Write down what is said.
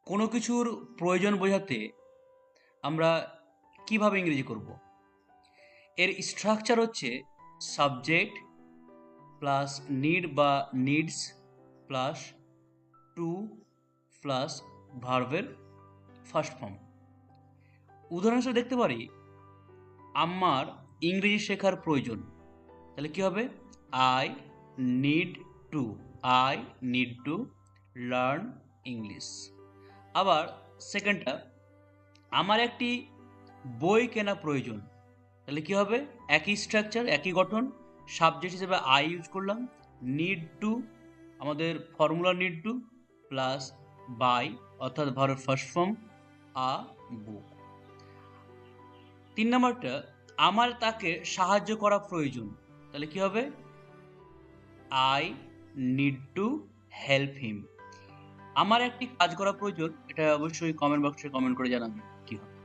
কোনো কিছুর প্রয়োজন বোঝাতে আমরা কিভাবে ইংরেজি করব? এর স্ট্রাকচার হচ্ছে সাবজেক্ট প্লাস নিড বা নিডস প্লাস টু প্লাস ভার্বের ফার্স্ট ফর্ম। উদাহরণ হিসেবে দেখতে পারি, আমার ইংরেজি শেখার প্রয়োজন। তাহলে কি হবে? I need to I need to learn English. আবার সেকেন্ডটা, আমার একটি বই কেনা প্রয়োজন। তাহলে কি হবে? একই স্ট্রাকচার, একই গঠন। সাবজেক্ট হিসেবে আই ইউজ করলাম, নিড টু, আমাদের formula need to plus by অর্থাৎ ভার্বের ফার্স্ট ফর্ম আ বুক। ৩ নাম্বারটা, আমার তাকে সাহায্য করা প্রয়োজন। তাহলে কি হবে? I need to help him. আমার একটি কাজ করা প্রয়োজন। এটা অবশ্যই কমেন্ট বক্সে কমেন্ট করে জানাবেন কি হবে।